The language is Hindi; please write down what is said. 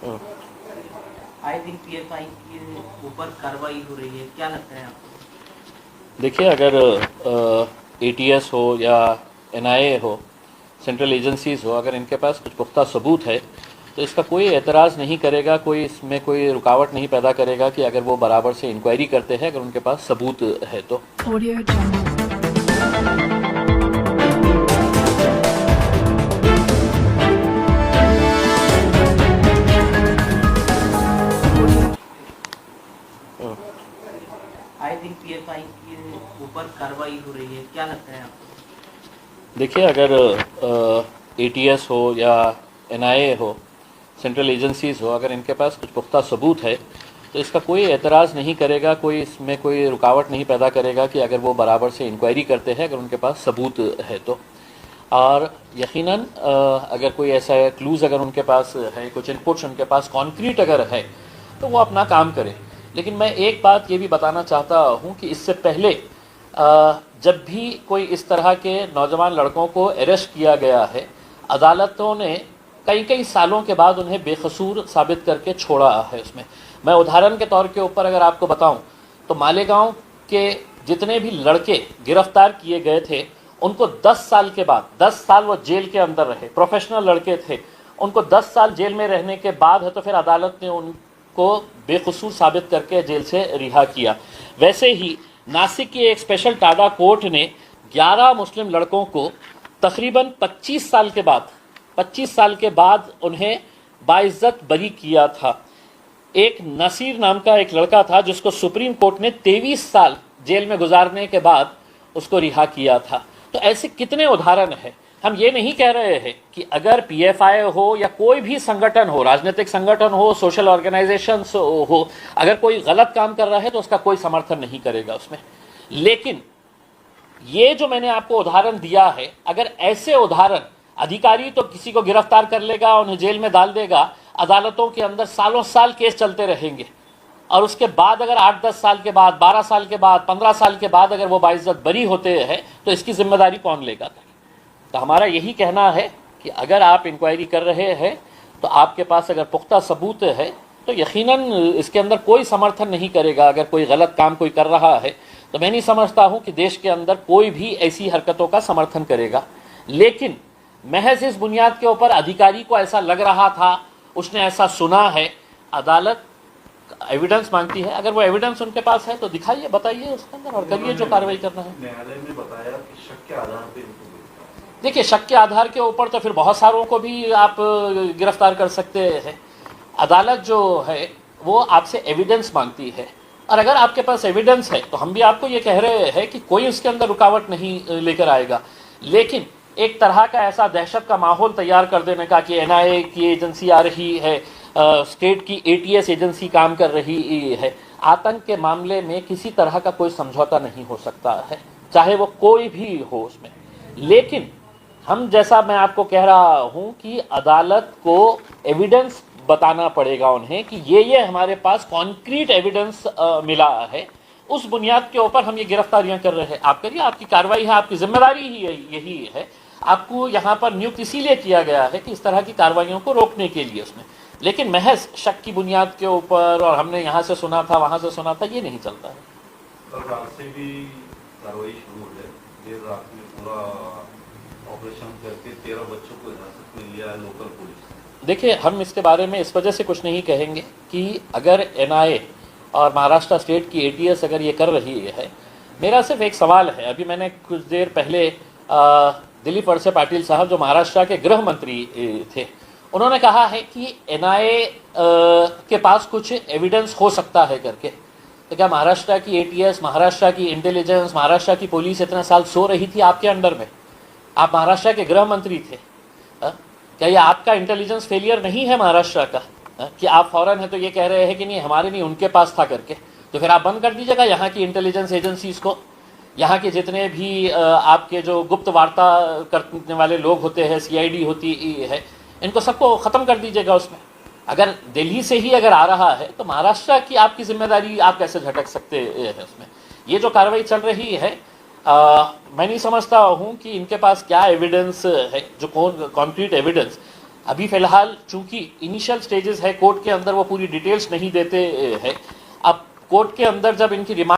हम्म। आए दिन पीएफआई के ऊपर कार्रवाई हो रही है, क्या लगता है आपको? देखिए, अगर एटीएस हो या एनआईए हो, सेंट्रल एजेंसीज हो, अगर इनके पास कुछ पुख्ता सबूत है तो इसका कोई एतराज़ नहीं करेगा, कोई इसमें कोई रुकावट नहीं पैदा करेगा कि अगर वो बराबर से इंक्वायरी करते हैं, अगर उनके पास सबूत है तो। Audio Jungle. हम्म। आए दिन पीएफआई के ऊपर कार्रवाई हो रही है, क्या लगता है आपको? देखिए, अगर एटीएस हो या एनआईए हो, सेंट्रल एजेंसीज हो, अगर इनके पास कुछ पुख्ता सबूत है तो इसका कोई एतराज़ नहीं करेगा, कोई इसमें कोई रुकावट नहीं पैदा करेगा कि अगर वो बराबर से इंक्वायरी करते हैं, अगर उनके पास सबूत है तो। और यकीनन अगर कोई ऐसा क्लूज़ अगर उनके पास है, कुछ इनपुट्स उनके पास कॉन्क्रीट अगर है, तो वो अपना काम करें। लेकिन मैं एक बात ये भी बताना चाहता हूँ कि इससे पहले जब भी कोई इस तरह के नौजवान लड़कों को अरेस्ट किया गया है, अदालतों ने कई कई सालों के बाद उन्हें बेकसूर साबित करके छोड़ा है। उसमें मैं उदाहरण के तौर के ऊपर अगर आपको बताऊं तो मालेगांव के जितने भी लड़के गिरफ्तार किए गए थे, उनको 10 साल के बाद, 10 साल वो जेल के अंदर रहे, प्रोफेशनल लड़के थे, उनको 10 साल जेल में रहने के बाद है तो फिर अदालत ने उनको बेकसूर साबित करके जेल से रिहा किया। वैसे ही नासिक की एक स्पेशल टाडा कोर्ट ने 11 मुस्लिम लड़कों को तकरीबन 25 साल के बाद उन्हें बाइज्जत बरी किया था। एक नसीर नाम का एक लड़का था जिसको सुप्रीम कोर्ट ने 23 साल जेल में गुजारने के बाद उसको रिहा किया था। तो ऐसे कितने उदाहरण हैं। हम ये नहीं कह रहे हैं कि अगर पीएफआई हो या कोई भी संगठन हो, राजनीतिक संगठन हो, सोशल ऑर्गेनाइजेशन हो, अगर कोई गलत काम कर रहा है तो उसका कोई समर्थन नहीं करेगा उसमें। लेकिन ये जो मैंने आपको उदाहरण दिया है, अगर ऐसे उदाहरण, अधिकारी तो किसी को गिरफ्तार कर लेगा, उन्हें जेल में डाल देगा, अदालतों के अंदर सालों साल केस चलते रहेंगे, और उसके बाद अगर 8-10 साल के बाद, 12 साल के बाद, 15 साल के बाद अगर वो बाइज्जत बरी होते हैं तो इसकी जिम्मेदारी कौन लेगा? तो हमारा यही कहना है कि अगर आप इंक्वायरी कर रहे हैं तो आपके पास अगर पुख्ता सबूत है तो यकीनन इसके अंदर कोई समर्थन नहीं करेगा। अगर कोई गलत काम कोई कर रहा है तो मैं नहीं समझता हूं कि देश के अंदर कोई भी ऐसी हरकतों का समर्थन करेगा। लेकिन महज इस बुनियाद के ऊपर अधिकारी को ऐसा लग रहा था, उसने ऐसा सुना है, अदालत एविडेंस मांगती है, अगर वो एविडेंस उनके पास है तो दिखाइए, बताइए उसके अंदर और करिए जो कार्रवाई करना है। न्यायालय ने बताया कि शक के आधार पर इनको देखिए, शक के आधार के ऊपर तो फिर बहुत सारों को भी आप गिरफ्तार कर सकते हैं। अदालत जो है वो आपसे एविडेंस मांगती है, और अगर आपके पास एविडेंस है तो हम भी आपको ये कह रहे हैं कि कोई उसके अंदर रुकावट नहीं लेकर आएगा। लेकिन एक तरह का ऐसा दहशत का माहौल तैयार कर देने का कि एनआईए की एजेंसी आ रही है, स्टेट की एटीएस एजेंसी काम कर रही है, आतंक के मामले में किसी तरह का कोई समझौता नहीं हो सकता है, चाहे वो कोई भी हो उसमें। लेकिन हम, जैसा मैं आपको कह रहा हूं कि अदालत को एविडेंस बताना पड़ेगा उन्हें कि ये हमारे पास कॉन्क्रीट एविडेंस मिला है, उस बुनियाद के ऊपर हम ये गिरफ्तारियां कर रहे हैं। आप करिए, आपकी कार्रवाई है, आपकी जिम्मेदारी ही यही है। आपको यहाँ पर नियुक्त इसीलिए किया गया है कि इस तरह की कार्रवाइयों को रोकने के लिए उसमें। लेकिन महज शक की बुनियाद के ऊपर और हमने यहाँ से सुना था, वहाँ से सुना था, ये नहीं चलता है। कल रात से भी कार्रवाई शुरू हो गई। देर रात में पूरा ऑपरेशन करके 13 बच्चों को हिरासत में लिया है लोकल पुलिस। देखिए, हम इसके बारे में इस वजह से कुछ नहीं कहेंगे कि अगर एनआईए और महाराष्ट्र स्टेट की एटीएस अगर ये कर रही है, मेरा सिर्फ एक सवाल है। अभी मैंने कुछ देर पहले दिलीप वळसे पाटिल साहब जो महाराष्ट्र के गृह मंत्री थे, उन्होंने कहा है कि एनआईए के पास कुछ एविडेंस हो सकता है करके। तो क्या महाराष्ट्र की एटीएस, महाराष्ट्र की इंटेलिजेंस, महाराष्ट्र की पुलिस इतने साल सो रही थी आपके अंडर में? आप महाराष्ट्र के गृह मंत्री थे, क्या ये आपका इंटेलिजेंस फेलियर नहीं है महाराष्ट्र का, कि आप फौरन है तो ये कह रहे हैं कि नहीं हमारे नहीं उनके पास था करके? तो फिर आप बंद कर दीजिएगा यहाँ की इंटेलिजेंस एजेंसीज को, यहाँ के जितने भी आपके जो गुप्त वार्ता करने वाले लोग होते हैं, सीआईडी होती है, इनको सबको ख़त्म कर दीजिएगा उसमें। अगर दिल्ली से ही अगर आ रहा है तो महाराष्ट्र की आपकी जिम्मेदारी आप कैसे झटक सकते हैं उसमें? ये जो कार्रवाई चल रही है, मैं नहीं समझता हूँ कि इनके पास क्या एविडेंस है, जो कॉन्क्रीट एविडेंस। अभी फ़िलहाल चूंकि इनिशियल स्टेजेस है, कोर्ट के अंदर वो पूरी डिटेल्स नहीं देते हैं। अब कोर्ट के अंदर जब इनकी रिमांड